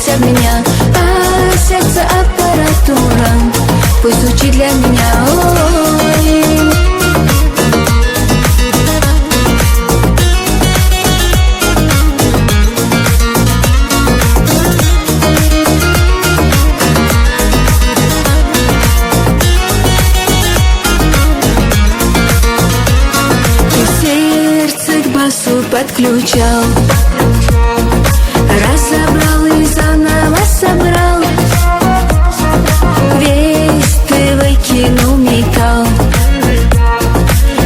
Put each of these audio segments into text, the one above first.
Разлюбился в меня, а сердце аппаратура пусть звучит для меня. Ой. Подключал, разобрал и заново собрал. Весь ты выкинул металл,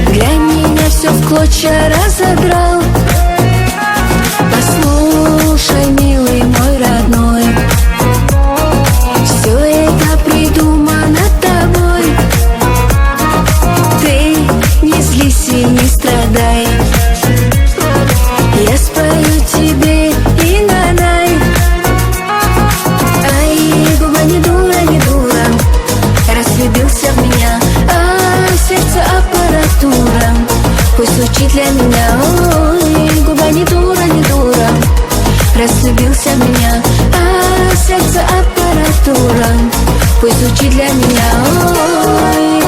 для меня все в клочья разодрал. Послушай, милый мой родной, все это придумано тобой. Ты не злись и не страдай, я спою тебе и на-най. Ай, губа не дура, не дура, разлюбился в меня, а сердце аппаратура пусть звучит для меня. Ой, губа не дура, не дура, разлюбился в меня, а сердце аппаратура пусть звучит для меня. Ой.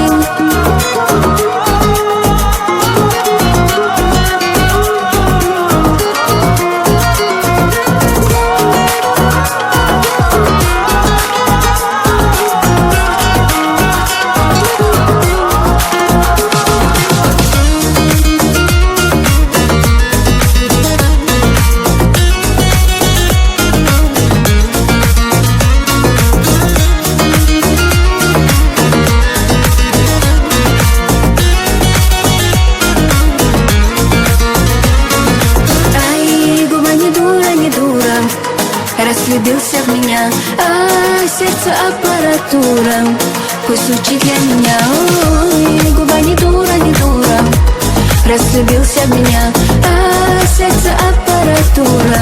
Разлюбился в меня, а сердце аппаратура пусть звучит для меня. Ой, губа не дура, не дура, разлюбился в меня, а сердце аппаратура